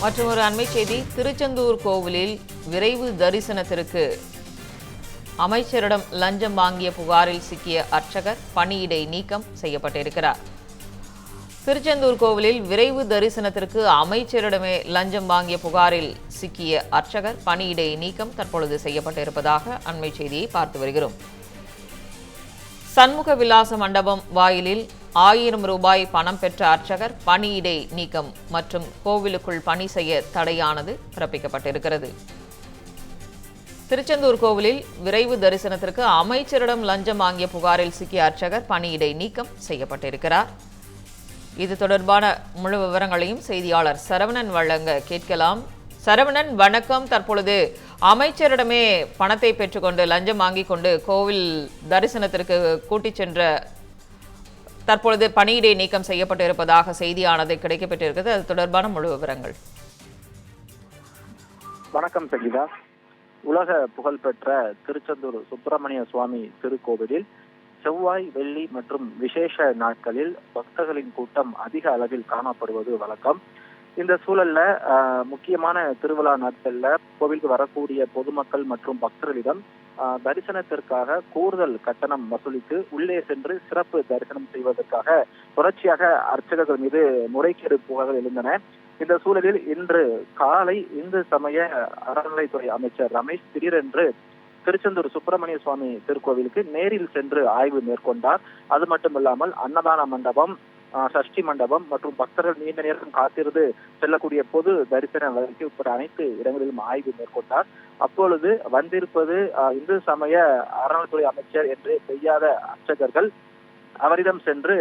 மற்றும் ஒரு அண்மை செய்தி, திருச்செந்தூர் கோவிலில் விரைவு தரிசனத்திற்கு அமைச்சரிடம் லஞ்சம் வாங்கிய புகாரில் சிக்கிய அர்ச்சகர் பணியிடை நீக்கம் செய்யப்பட்டிருக்கிறார். திருச்செந்தூர் கோவிலில் விரைவு தரிசனத்திற்கு அமைச்சரிடமே லஞ்சம் வாங்கிய புகாரில் சிக்கிய அர்ச்சகர் பணியிடை நீக்கம் தற்பொழுது செய்யப்பட்டிருப்பதாக அண்மை செய்தியை பார்த்து வருகிறோம். சண்முக விலாச மண்டபம் வாயிலில் 1000 ரூபாய் பணம் பெற்ற அர்ச்சகர் பணியிடை நீக்கம் மற்றும் கோவிலுக்குள் பணி செய்ய தடையானது பிறப்பிக்கப்பட்டிருக்கிறது. திருச்செந்தூர் கோவிலில் விரைவு தரிசனத்திற்கு அமைச்சரிடம் லஞ்சம் வாங்கிய புகாரில் சிக்கிய அர்ச்சகர் பணியிடை நீக்கம் செய்யப்பட்டிருக்கிறார். இது தொடர்பான முழு விவரங்களையும் செய்தியாளர் சரவணன் வழங்க கேட்கலாம். சரவணன், வணக்கம். தற்பொழுது அமைச்சரிடமே பணத்தை பெற்றுக்கொண்டு லஞ்சம் வாங்கிக் கொண்டு கோவில் தரிசனத்திற்கு கூட்டிச் சென்ற தற்பொழுது பணியிடை நீக்கம் செய்யப்பட்டிருப்பதாக செய்தியானது கிடைக்கப்பட்டிருக்கிறது. அது தொடர்பான முழு விவரங்கள். வணக்கம் சகிதா. உலக புகழ்பெற்ற திருச்செந்தூர் சுப்பிரமணிய சுவாமி திருக்கோவிலில் செவ்வாய், வெள்ளி மற்றும் விசேஷ நாட்களில் பக்தர்களின் கூட்டம் அதிக அளவில் காணப்படுவது வழக்கம். இந்த சூழல்ல முக்கியமான திருவிழா நாட்கள்ல கோவிலுக்கு வரக்கூடிய பொதுமக்கள் மற்றும் பக்தர்களிடம் தரிசனத்திற்காக கூடுதல் கட்டணம் வசூலித்து உள்ளே சென்று சிறப்பு தரிசனம் செய்வதற்காக தொடர்ச்சியாக அர்ச்சகர்கள் மீது முறைகேடு புகார்கள் எழுந்தன. இந்த சூழலில் இன்று காலை இந்து சமய அறநிலைத்துறை அமைச்சர் ரமேஷ் திடீரென்று திருச்செந்தூர் சுப்பிரமணிய சுவாமி திருக்கோவிலுக்கு நேரில் சென்று ஆய்வு மேற்கொண்டார். அது மட்டுமில்லாமல் அன்னதான மண்டபம், சஷ்டி மண்டபம் மற்றும் பக்தர்கள் நீண்ட நேரம் காத்திருந்து செல்லக்கூடிய பொது தரிசன வகைக்கு உட்பட அனைத்து இடங்களிலும் ஆய்வு மேற்கொண்டார். அப்பொழுது வந்திருப்பது இந்து சமய அறநிலைத்துறை அமைச்சர் என்று செய்யாத அர்ச்சகர்கள் அவரிடம் சென்று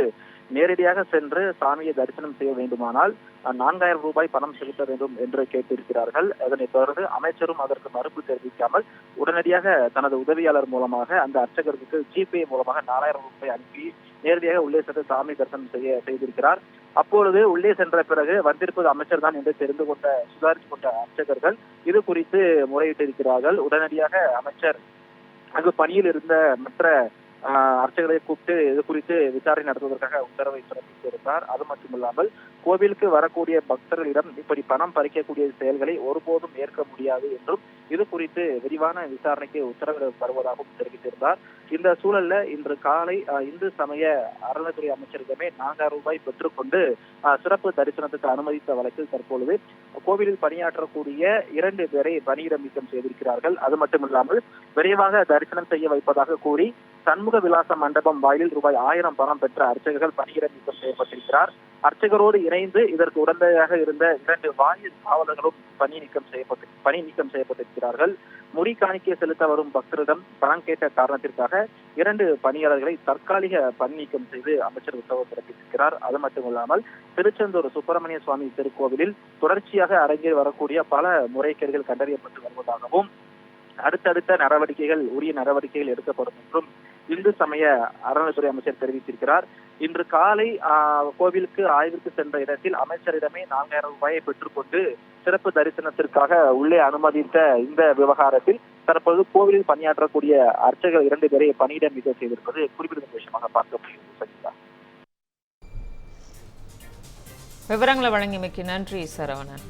நேரடியாக சென்று சாமியை தரிசனம் செய்ய வேண்டுமானால் 4000 ரூபாய் பணம் செலுத்த வேண்டும் என்று கேட்டிருக்கிறார்கள். அதனைத் தொடர்ந்து அமைச்சரும் அதற்கு மறுப்பு தெரிவிக்காமல் உடனடியாக தனது உதவியாளர் மூலமாக அந்த அர்ச்சகருக்கு ஜிபே மூலமாக 4000 ரூபாய் அனுப்பி நேரடியாக உள்ளே சென்று சாமி தரிசனம் செய்திருக்கிறார். அப்பொழுது உள்ளே சென்ற பிறகு வந்திருப்பது அமைச்சர் தான் என்று சுதாரித்துக் கொண்ட அர்ச்சகர்கள் இது குறித்து முறையிட்டிருக்கிறார்கள். உடனடியாக அமைச்சர் அங்கு பணியில் இருந்த மற்ற அர்ச்சகரை கூப்பிட்டு இது குறித்து விசாரணை நடத்துவதற்காக உத்தரவை பிறப்பித்திருந்தார். அது மட்டுமில்லாமல் கோவிலுக்கு வரக்கூடிய பக்தர்களிடம் இப்படி பணம் பறிக்கக்கூடிய செயல்களை ஒருபோதும் ஏற்க முடியாது என்றும் இது குறித்து விரிவான விசாரணைக்கு உத்தரவிட வருவதாகவும் தெரிவித்திருந்தார். இந்த சூழல்ல இன்று காலை இந்து சமய அறநிலைத்துறை அமைச்சரிடமே 4000 ரூபாய் பெற்றுக்கொண்டு சிறப்பு தரிசனத்துக்கு அனுமதித்த வழக்கில் தற்பொழுது கோவிலில் பணியாற்றக்கூடிய 2 பேரை பணியிட நீக்கம் செய்திருக்கிறார்கள். அது மட்டுமில்லாமல் விரைவாக தரிசனம் செய்ய வைப்பதாக கூறி சண்முக விலாச மண்டபம் வாயிலில் ரூபாய் 1000 பணம் பெற்ற அர்ச்சகர்கள் பணியிட நீக்கம் செய்யப்பட்டிருக்கிறார். அர்ச்சகரோடு இணைந்து இதற்கு உடந்தையாக இருந்த 2 வாயில் காவலர்களும் பணி நீக்கம் செய்யப்பட்டிருக்கிறார்கள். முடி காணிக்கை செலுத்த வரும் பக்தரிடம் பணம் கேட்ட காரணத்திற்காக 2 பணியாளர்களை தற்காலிக பணி நீக்கம் செய்து அமைச்சர் உத்தரவு பிறப்பித்திருக்கிறார். அது மட்டுமில்லாமல் திருச்செந்தூர் சுப்பிரமணிய சுவாமி திருக்கோவிலில் தொடர்ச்சியாக அரங்கேறி வரக்கூடிய பல முறைகேடுகள் கண்டறியப்பட்டு வருவதாகவும் அடுத்தடுத்த உரிய நடவடிக்கைகள் எடுக்கப்படும் என்றும் இந்து சமய அறநிலைத்துறை அமைச்சர் தெரிவித்திருக்கிறார். இன்று காலை கோவிலுக்கு ஆய்விற்கு சென்ற இடத்தில் அமைச்சரிடமே 4000 ரூபாயை பெற்றுக்கொண்டு சிறப்பு தரிசனத்திற்காக உள்ளே அனுமதித்த இந்த விவகாரத்தில் தற்போது கோவிலில் பணியாற்றக்கூடிய அர்ச்சகர் 2 பேரை பணியிட நீக்கம் செய்திருப்பது குறிப்பிடத்தக்க விஷயமாக பார்க்க முடியும். விவரங்களை வழங்கியமைக்கு நன்றி சரவணன்.